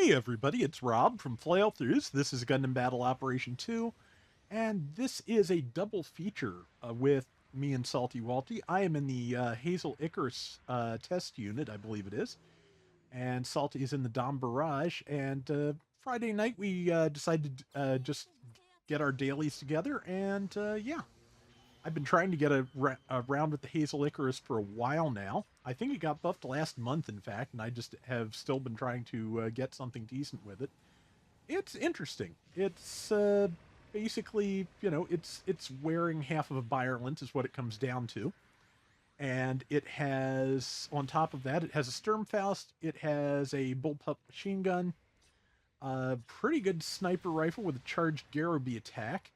Hey everybody, it's Rob from Flailthroughs. This is Gundam Battle Operation 2, and this is a double feature with me and Salty Walty. I am in the Hazel Icarus test unit, I believe it is, and Salty is in the Dom Barrage, and Friday night we decided to just get our dailies together, and yeah, I've been trying to get a round with the Hazel Icarus for a while now. I think it got buffed last month, in fact, and I just have still been trying to get something decent with it. It's interesting. It's basically, it's wearing half of a Byerlint is what it comes down to. And it has, on top of that, it has a Sturmfaust, it has a Bullpup machine gun, a pretty good sniper rifle with a charged Garrowby attack,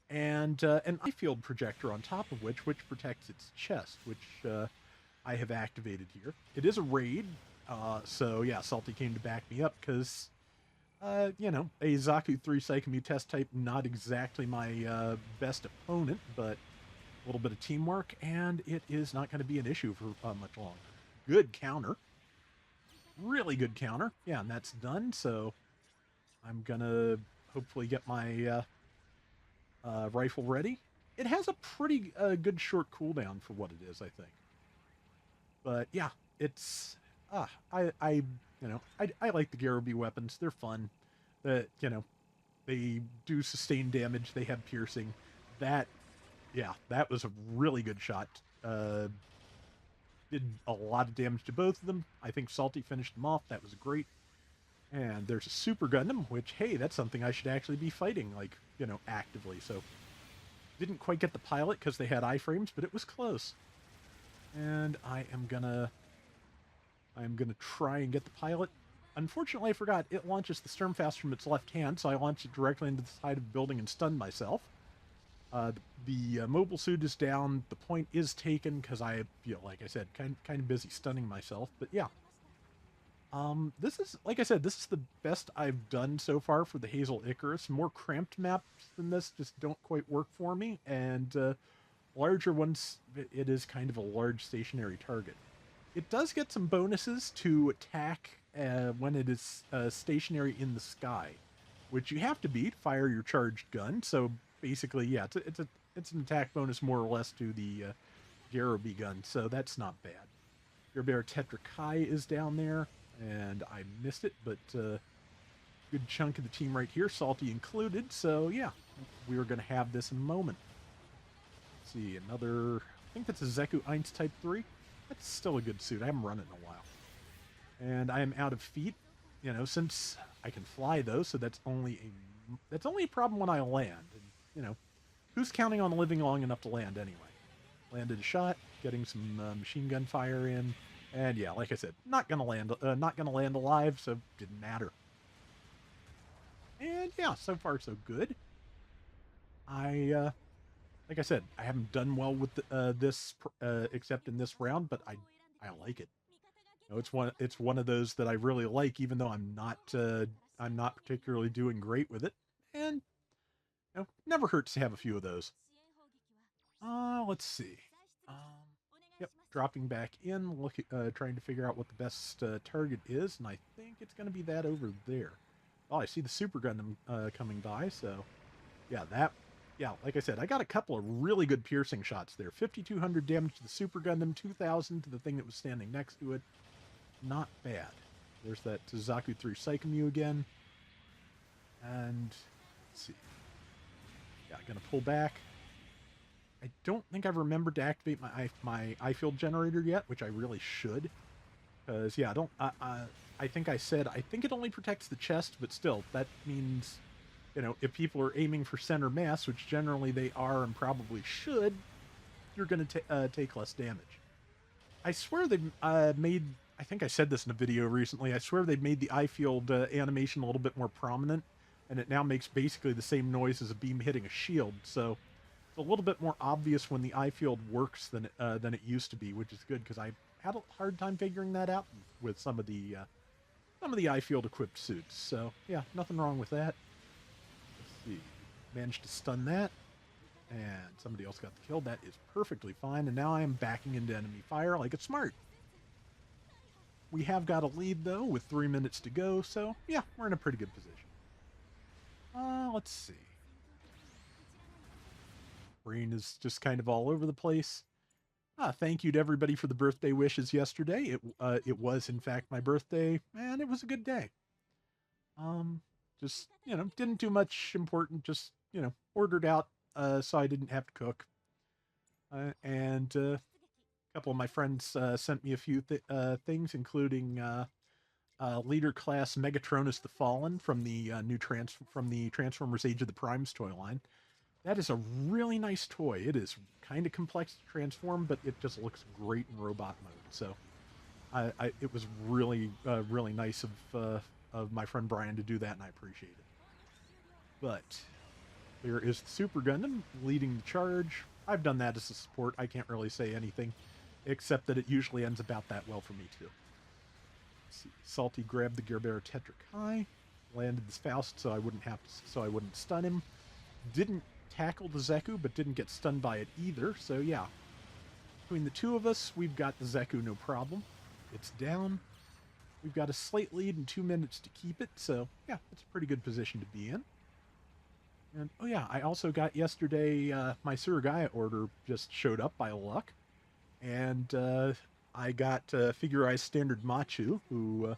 and an eye field projector on top of which protects its chest, which I have activated here. It is a raid, so yeah, Salty came to back me up because a Zaku 3 Psychomu test type, not exactly my best opponent, but a little bit of teamwork, and it is not going to be an issue for much longer. Good counter. Really good counter. Yeah, and that's done, so I'm going to hopefully get my rifle ready. It has a pretty good short cooldown for what it is, I think. But yeah, it's I like the Garrowby weapons. They're fun. That they do sustain damage. They have piercing. That that was a really good shot. Did a lot of damage to both of them. I think Salty finished them off. That was great. And there's a Super Gundam, which hey, that's something I should actually be fighting like actively. So didn't quite get the pilot because they had iframes, but it was close. And I'm gonna try and get the pilot. Unfortunately, I forgot it launches the Sturmfast from its left hand, so I launched it directly into the side of the building and stunned myself. The mobile suit is down. The point is taken because I feel, like I said, kind of busy stunning myself. But yeah, this is, like I said, this is the best I've done so far for the Hazel Icarus. More cramped maps than this just don't quite work for me, and larger ones, it is kind of a large stationary target. It does get some bonuses to attack when it is stationary in the sky, which you have to beat. Fire your charged gun. So basically, yeah, it's an attack bonus more or less to the Garrowby gun. So that's not bad. Your Bear Tetra Kai is down there, and I missed it, but good chunk of the team right here, Salty included. So yeah, we are going to have this in a moment. Let's see, another. I think that's a Zeku Eins Type 3. That's still a good suit. I haven't run it in a while. And I am out of feet, since I can fly though, so that's only a problem when I land. And who's counting on living long enough to land anyway? Landed a shot, getting some machine gun fire in, and yeah, like I said, not gonna land alive, so didn't matter. And yeah, so far so good. I like I said, I haven't done well with this except in this round, but I like it. It's one of those that I really like, even though I'm not particularly doing great with it, and never hurts to have a few of those. Let's see. Um, yep, dropping back in, trying to figure out what the best target is, and I think it's going to be that over there. Oh, I see the Super Gundam coming by, so yeah, yeah, like I said, I got a couple of really good piercing shots there. 5,200 damage to the Super Gundam, 2,000 to the thing that was standing next to it. Not bad. There's that Zaku 3 Psychomu again. And, let's see. Yeah, gonna pull back. I don't think I've remembered to activate my eye field generator yet, which I really should. Because, yeah, I think I said, I think it only protects the chest, but still, that means, if people are aiming for center mass, which generally they are and probably should, you're going to take less damage. I swear they made, I think I said this in a video recently, I swear they made the eye field animation a little bit more prominent, and it now makes basically the same noise as a beam hitting a shield, so it's a little bit more obvious when the eye field works than it used to be, which is good, because I had a hard time figuring that out with some of the eye field equipped suits. So yeah, nothing wrong with that. Let's see, managed to stun that, and somebody else got the kill. That is perfectly fine. And now I am backing into enemy fire like it's smart. We have got a lead, though, with 3 minutes to go, so yeah, we're in a pretty good position. Let's see. Brain is just kind of all over the place. Thank you to everybody for the birthday wishes yesterday. It was, in fact, my birthday, and it was a good day. Just, didn't do much important, just, ordered out, so I didn't have to cook. And a couple of my friends sent me a few things, including leader class Megatronus the Fallen from the from the Transformers Age of the Primes toy line. That is a really nice toy. It is kind of complex to transform, but it just looks great in robot mode. So, it was really really nice of my friend Brian to do that, and I appreciate it. But there is the Super Gundam leading the charge. I've done that as a support. I can't really say anything, except that it usually ends about that well for me too. Let's see. Salty grabbed the Gerber Tetric High, landed the Faust so I wouldn't stun him. Didn't tackle the Zeku, but didn't get stunned by it either. So yeah, between the two of us, we've got the Zeku no problem. It's down. We've got a slight lead and 2 minutes to keep it. So yeah, it's a pretty good position to be in. And oh yeah, I also got yesterday, my Surugaya order just showed up by luck. And I got Figurized Standard Machu, who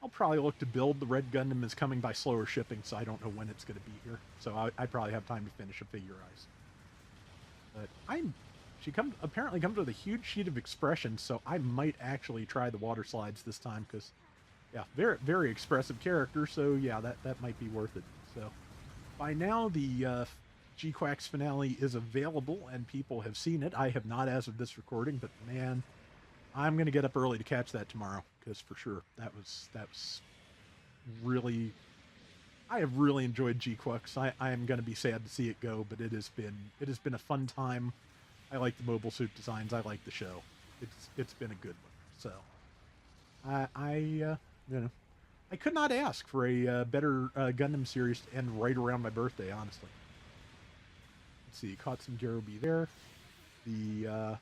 I'll probably look to build. The Red Gundam is coming by slower shipping, so I don't know when it's going to be here. So I probably have time to finish a Figurized. But she apparently comes with a huge sheet of expressions, so I might actually try the water slides this time, because, yeah, very, very expressive character, so yeah, that might be worth it. So, by now, the G-Quack's finale is available, and people have seen it. I have not as of this recording, but man, I'm going to get up early to catch that tomorrow, because for sure, that was really... I have really enjoyed G-Quacks. I am going to be sad to see it go, but it has been a fun time. I like the mobile suit designs. I like the show. It's been a good one. So, I could not ask for a better Gundam series to end right around my birthday, honestly. Let's see, caught some Garobi there. The,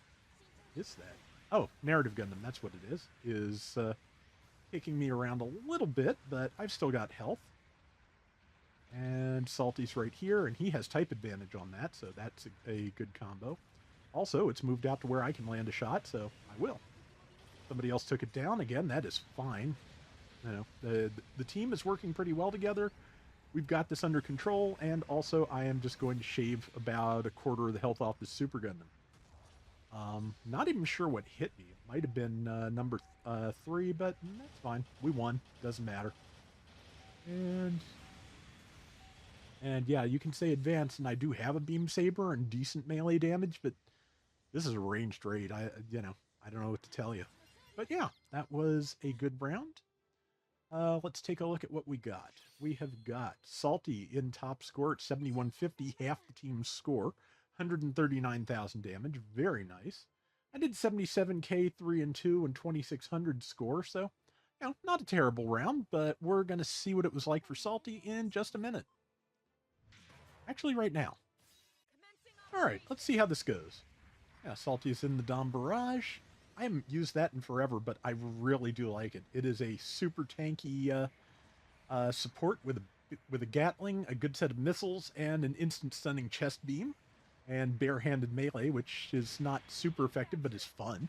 is that? Oh, Narrative Gundam, that's what it is kicking me around a little bit, but I've still got health. And Salty's right here, and he has type advantage on that, so that's a good combo. Also, it's moved out to where I can land a shot, so I will. Somebody else took it down. Again, that is fine. The team is working pretty well together. We've got this under control, and also I am just going to shave about a quarter of the health off this Super Gundam. Not even sure what hit me. It might have been number 3, but that's fine. We won. Doesn't matter. And yeah, you can say advanced, and I do have a beam saber and decent melee damage, but this is a ranged raid. I don't know what to tell you. But yeah, that was a good round. Let's take a look at what we got. We have got Salty in top score at 7150, half the team's score, 139,000 damage. Very nice. I did 77k, 3 and 2, and 2600 score, so not a terrible round, but we're going to see what it was like for Salty in just a minute. Actually, right now. Alright, let's see how this goes. Yeah, Salty's in the Dom Barrage. I haven't used that in forever, but I really do like it. It is a super tanky support with a Gatling, a good set of missiles, and an instant stunning chest beam, and barehanded melee, which is not super effective, but is fun.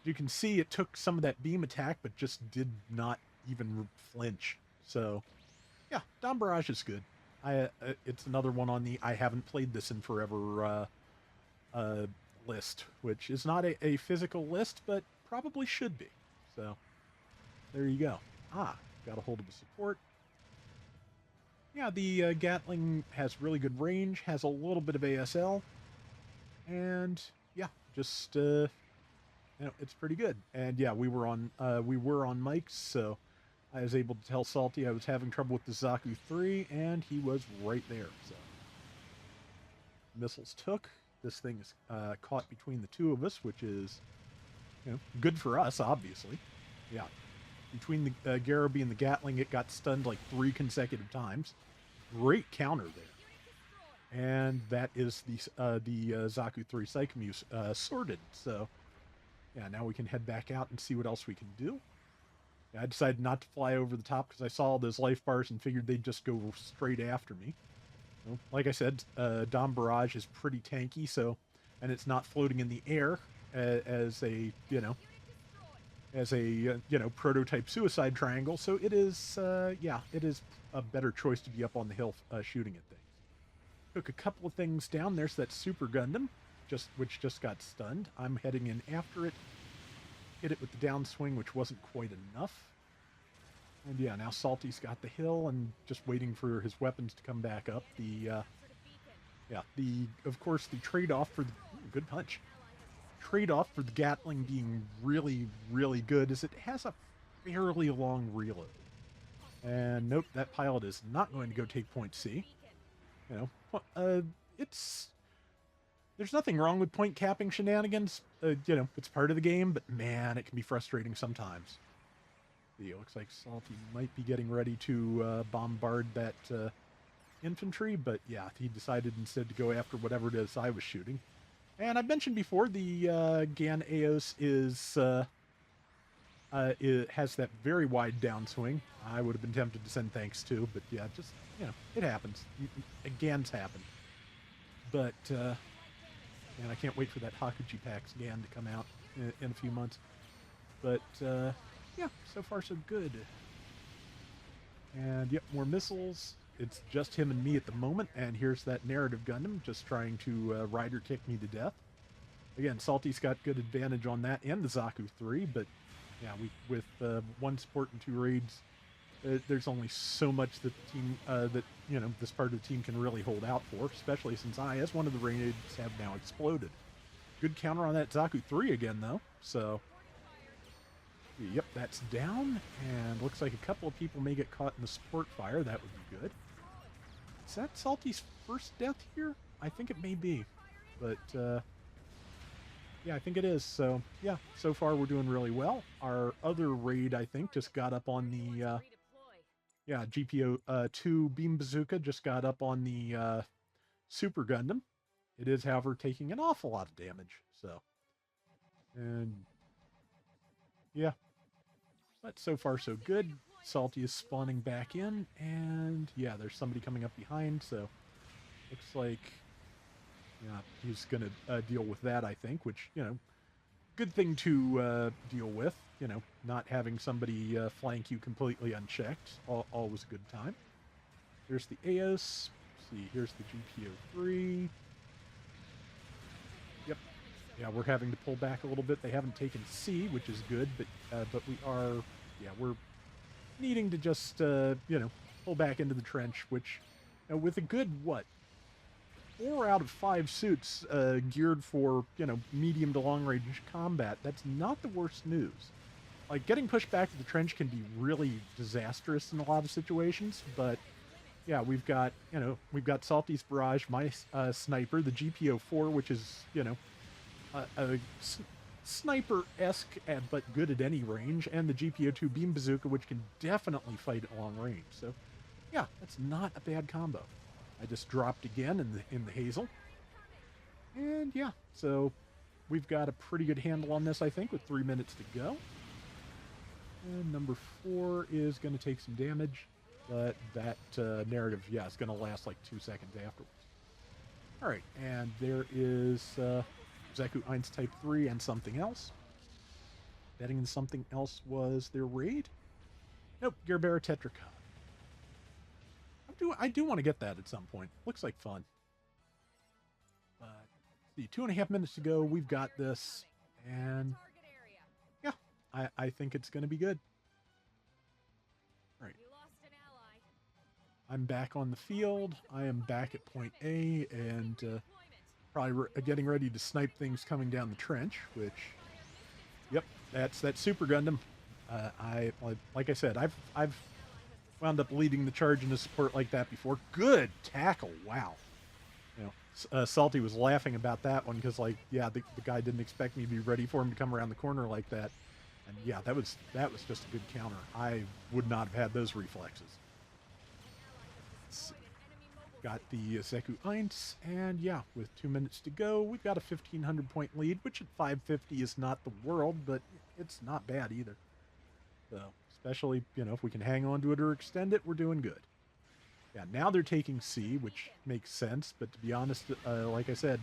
You can see it took some of that beam attack, but just did not even flinch. So, yeah, Dom Barrage is good. It's another one on the I haven't played this in forever list, which is not a physical list, but probably should be. So, there you go. Got a hold of the support. Yeah, the Gatling has really good range, has a little bit of ASL, and yeah, just it's pretty good. And yeah, we were on mics, so I was able to tell Salty I was having trouble with the Zaku 3, and he was right there. So missiles took. This thing is caught between the two of us, which is good for us, obviously. Yeah. Between the Garobi and the Gatling, it got stunned like 3 consecutive times. Great counter there. And that is the Zaku 3 Psychomuse sorted. So, yeah, now we can head back out and see what else we can do. Yeah, I decided not to fly over the top because I saw all those life bars and figured they'd just go straight after me. Well, like I said, Dom Barrage is pretty tanky, so, and it's not floating in the air as a, prototype suicide triangle, so it is, yeah, it is a better choice to be up on the hill shooting at things. Took a couple of things down. There's that Super Gundam, which just got stunned. I'm heading in after it. Hit it with the downswing, which wasn't quite enough. And yeah, now Salty's got the hill and just waiting for his weapons to come back up. Of course, the trade-off for the... good punch. Trade-off for the Gatling being really, really good is it has a fairly long reload. And nope, that pilot is not going to go take point C. It's... There's nothing wrong with point capping shenanigans. It's part of the game, but man, it can be frustrating sometimes. It looks like Salty might be getting ready to bombard that infantry, but yeah, he decided instead to go after whatever it is I was shooting. And I mentioned before, the GAN EOS it has that very wide downswing. I would have been tempted to send thanks to, but yeah, just, it happens. GANs happen. But, and I can't wait for that Hakuji Pax GAN to come out in a few months. But, yeah, so far so good. And, yep, more missiles. It's just him and me at the moment, and here's that narrative Gundam just trying to rider kick me to death. Again, Salty's got good advantage on that and the Zaku 3, but yeah, with one support and 2 raids, there's only so much that the team, this part of the team can really hold out for, especially since I, as one of the raids, have now exploded. Good counter on that Zaku 3 again, though, so... Yep, that's down, and looks like a couple of people may get caught in the support fire. That would be good. Is that Salty's first death here? I think it may be, but yeah, I think it is. So yeah, so far we're doing really well. Our other raid, I think, just got up on the GPO-2 beam bazooka just got up on the Super Gundam. It is, however, taking an awful lot of damage. So, and yeah, but so far so good. Salty is spawning back in, and yeah, there's somebody coming up behind, so looks like, yeah, he's gonna deal with that, I think, which, good thing to deal with, not having somebody flank you completely unchecked, always a good time. Here's the EOS, see, here's the GPO-3. Yep, yeah, we're having to pull back a little bit. They haven't taken C, which is good, but we are, yeah, we're needing to just, pull back into the trench, which, with a good, 4 out of 5 suits geared for, medium to long range combat, that's not the worst news. Like, getting pushed back to the trench can be really disastrous in a lot of situations, but yeah, we've got Salty's Barrage, my sniper, the GPO-4, which is, a sniper-esque but good at any range, and the GPO-2 beam bazooka, which can definitely fight at long range. So yeah, that's not a bad combo. I just dropped again in the Hazel, and yeah, so we've got a pretty good handle on this, I think, with 3 minutes to go. And number 4 is going to take some damage, but that narrative, yeah, is going to last like 2 seconds afterwards. All right, and there is Zaku 1 Type 3 and something else. Betting something else was their raid? Nope, Gerbera Tetrica. I do want to get that at some point. Looks like fun. See, 2.5 minutes to go. We've got this, and yeah, I think it's going to be good. All right. I'm back on the field. I am back at point A, and probably getting ready to snipe things coming down the trench, which, yep, that's that Super Gundam. Like I said, I've wound up leading the charge in a support like that before. Good tackle, wow. Salty was laughing about that one because, like, yeah, the guy didn't expect me to be ready for him to come around the corner like that, and yeah, that was just a good counter. I would not have had those reflexes. got the Zeku Eins, and yeah, with 2 minutes to go, we've got a 1,500 point lead, which at 550 is not the world, but it's not bad either. So, especially, if we can hang on to it or extend it, we're doing good. Yeah, now they're taking C, which makes sense, but to be honest, like I said,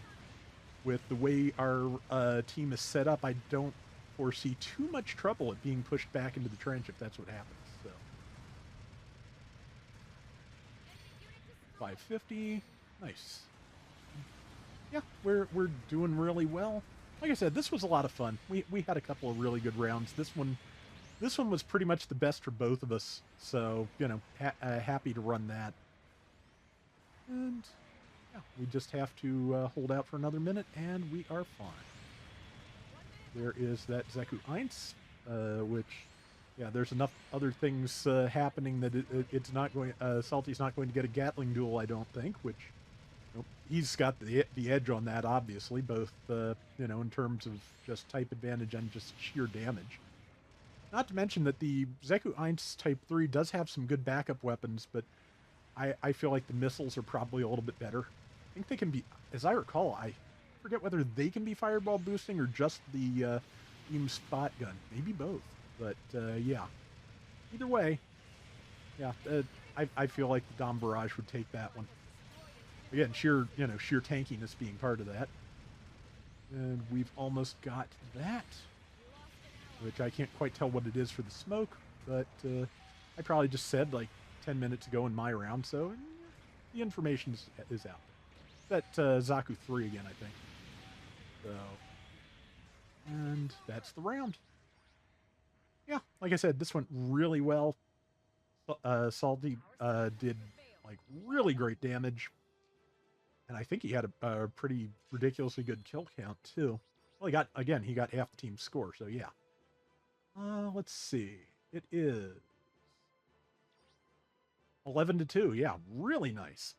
with the way our team is set up, I don't foresee too much trouble at being pushed back into the trench if that's what happens. So 550, nice. Yeah, we're doing really well. Like I said, this was a lot of fun. We had a couple of really good rounds. This one was pretty much the best for both of us. So happy to run that. And yeah, we just have to hold out for another minute, and we are fine. There is that Zeku Eins, which, yeah, there's enough other things happening that it's not going. Salty's not going to get a Gatling duel, I don't think. Which, he's got the edge on that, obviously, both in terms of just type advantage and just sheer damage. Not to mention that the Zeku Eins Type 3 does have some good backup weapons, but I feel like the missiles are probably a little bit better. I think they can be, as I recall, I forget whether they can be fireball boosting or just the beam spot gun. Maybe both. But yeah, either way, yeah, I feel like the Dom Barrage would take that one. Again, sheer tankiness being part of that. And we've almost got that, which I can't quite tell what it is for the smoke, but I probably just said like 10 minutes ago in my round, so the information is out. That Zaku 3 again, I think. So, and that's the round. Yeah, like I said, this went really well. Salty did like really great damage, and I think he had a pretty ridiculously good kill count too. Well, he got half the team's score, so yeah. Let's see. It is 11-2. Yeah, really nice.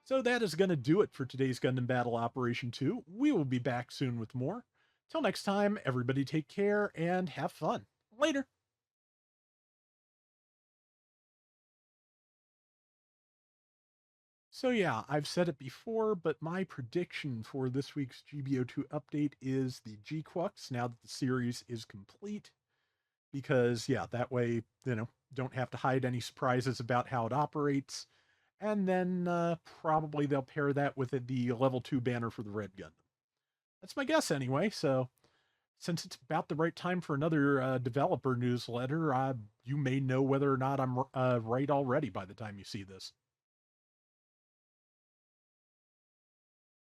So that is going to do it for today's Gundam Battle Operation 2. We will be back soon with more. Till next time, everybody take care and have fun. Later. So yeah, I've said it before, but my prediction for this week's GBO2 update is the G-Quux, now that the series is complete. Because, yeah, that way, don't have to hide any surprises about how it operates. And then probably they'll pair that with the level 2 banner for the Red Gundam. That's my guess anyway, so since it's about the right time for another developer newsletter, you may know whether or not I'm right already by the time you see this.